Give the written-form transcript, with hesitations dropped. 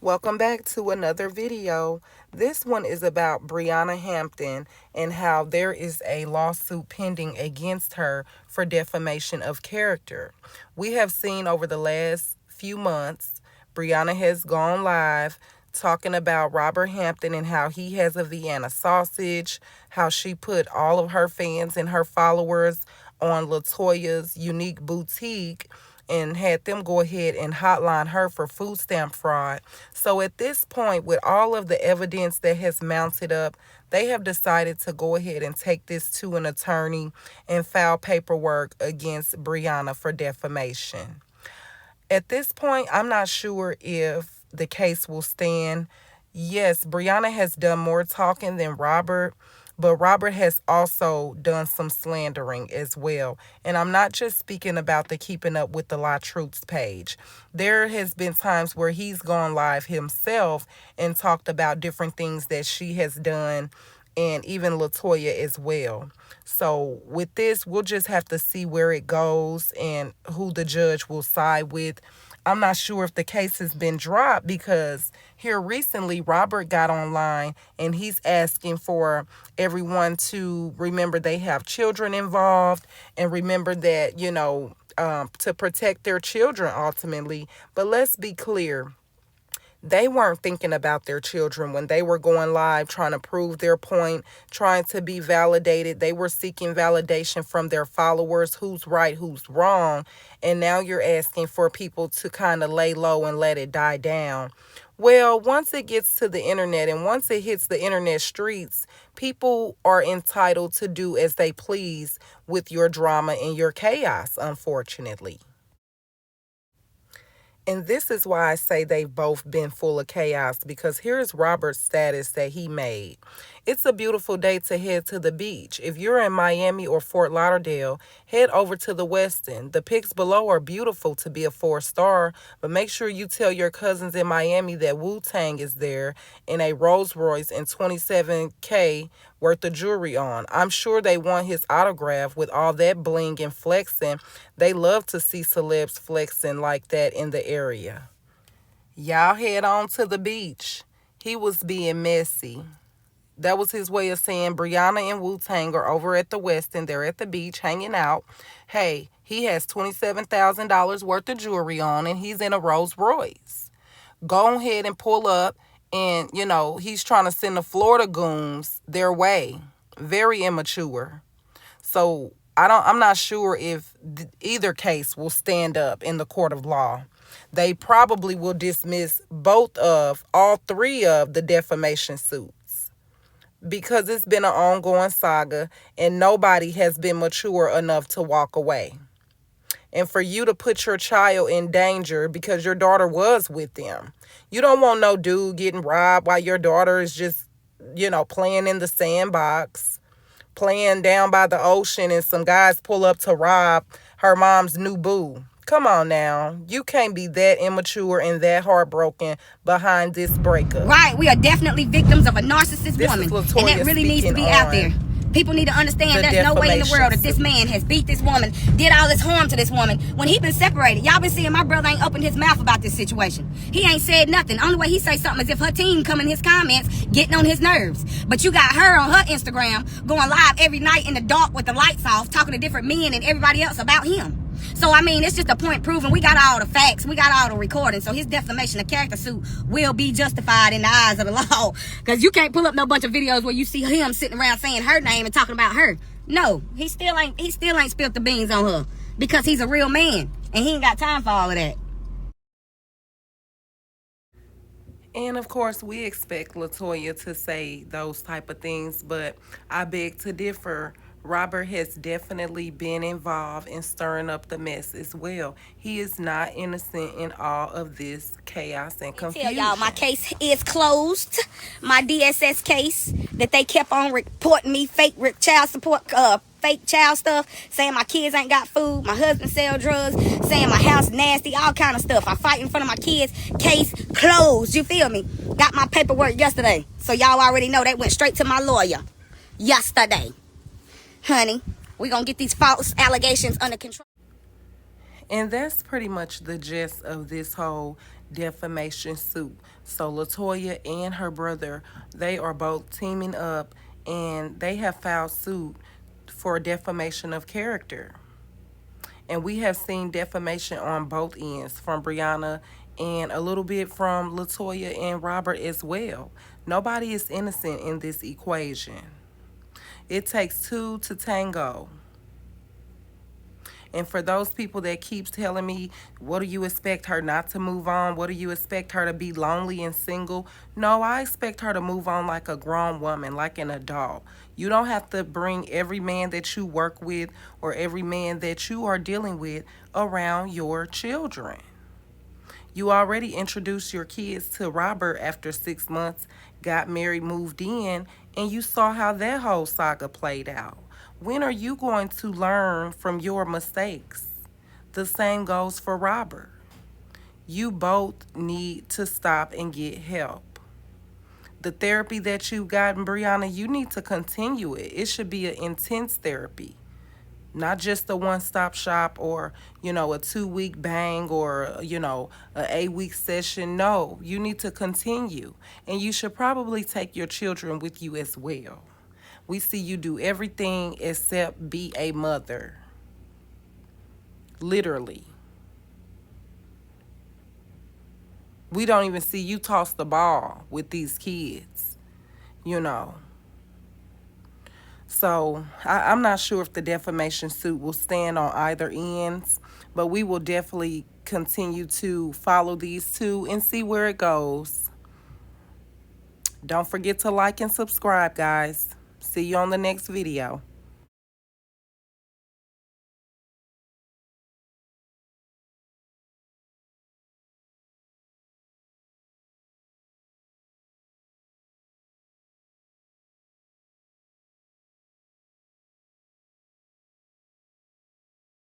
Welcome back to another video. This one is about Briana Hampton and how there is a lawsuit pending against her for defamation of character. We have seen over the last few months, Briana has gone live talking about Robert Hampton and how he has a Vienna sausage, how she put all of her fans and her followers on Latoya's unique boutique and had them go ahead and hotline her for food stamp fraud. So at this point, with all of the evidence that has mounted up, they have decided to go ahead and take this to an attorney and file paperwork against Briana for defamation. At this point, I'm not sure if the case will stand. Yes, Briana has done more talking than Robert, but Robert has also done some slandering as well. And I'm not just speaking about the Keeping Up with the Lie Truths page. There has been times where he's gone live himself and talked about different things that she has done, and even Latoya as well. So with this, we'll just have to see where it goes and who the judge will side with. I'm not sure if the case has been dropped because here recently Robert got online and he's asking for everyone to remember they have children involved and remember that, to protect their children ultimately. But let's be clear. They weren't thinking about their children when they were going live, trying to prove their point, trying to be validated. They were seeking validation from their followers, who's right, who's wrong. And now you're asking for people to kind of lay low and let it die down. Well, once it gets to the internet and once it hits the internet streets, people are entitled to do as they please with your drama and your chaos, unfortunately. And this is why I say they've both been full of chaos, because here's Robert's status that he made. It's a beautiful day to head to the beach. If you're in Miami or Fort Lauderdale, head over to the Westin. The pics below are beautiful to be a 4-star, but make sure you tell your cousins in Miami that Wu-Tang is there in a Rolls Royce and $27K worth of jewelry on. I'm sure they want his autograph with all that bling and flexing. They love to see celebs flexing like that in the area. Y'all head on to the beach. He was being messy. That was his way of saying Briana and Wu-Tang are over at the Westin. They're at the beach hanging out. Hey, he has $27,000 worth of jewelry on and he's in a Rolls Royce. Go ahead and pull up. And, he's trying to send the Florida goons their way. Very immature. So I'm not sure if either case will stand up in the court of law. They probably will dismiss all three of the defamation suits, because it's been an ongoing saga and nobody has been mature enough to walk away. And for you to put your child in danger because your daughter was with them. You don't want no dude getting robbed while your daughter is just, playing in the sandbox, playing down by the ocean, and some guys pull up to rob her mom's new boo. Come on now. You can't be that immature and that heartbroken behind this breakup. Right. We are definitely victims of a narcissist woman. And that really needs to be out there. People need to understand there's no way in the world that this man has beat this woman, did all this harm to this woman when he been separated. Y'all been seeing my brother ain't opened his mouth about this situation. He ain't said nothing. Only way he say something is if her team come in his comments getting on his nerves. But you got her on her Instagram going live every night in the dark with the lights off, talking to different men and everybody else about him. So, it's just a point proving we got all the facts. We got all the recordings. So his defamation of character suit will be justified in the eyes of the law. Because you can't pull up no bunch of videos where you see him sitting around saying her name and talking about her. No, he still ain't spilled the beans on her. Because he's a real man. And he ain't got time for all of that. And of course, we expect Latoya to say those type of things, but I beg to differ. Robert has definitely been involved in stirring up the mess as well. He is not innocent in all of this chaos and confusion. Tell y'all, my case is closed. My DSS case that they kept on reporting me fake child support, fake child stuff, saying my kids ain't got food, my husband sell drugs, saying my house nasty, all kind of stuff. I fight in front of my kids. Case closed. You feel me? Got my paperwork yesterday. So y'all already know that went straight to my lawyer yesterday. Honey, we gonna get these false allegations under control. And that's pretty much the gist of this whole defamation suit. So Latoya and her brother, they are both teaming up, and they have filed suit for defamation of character. And we have seen defamation on both ends, from Briana and a little bit from Latoya and Robert as well. Nobody is innocent in this equation. It takes two to tango. And for those people that keeps telling me, what do you expect her not to move on? What do you expect her to be lonely and single? No, I expect her to move on like a grown woman, like an adult. You don't have to bring every man that you work with or every man that you are dealing with around your children. You already introduced your kids to Robert after 6 months, got married, moved in, and you saw how that whole saga played out. When are you going to learn from your mistakes? The same goes for Robert. You both need to stop and get help. The therapy that you've gotten, Briana, you need to continue it. It should be an intense therapy. Not just a one-stop shop or, a 2-week bang or, a 8-week session. No, you need to continue. And you should probably take your children with you as well. We see you do everything except be a mother. Literally. We don't even see you toss the ball with these kids, So I'm not sure if the defamation suit will stand on either ends, but we will definitely continue to follow these two and see where it goes. Don't forget to like and subscribe, guys. See you on the next video.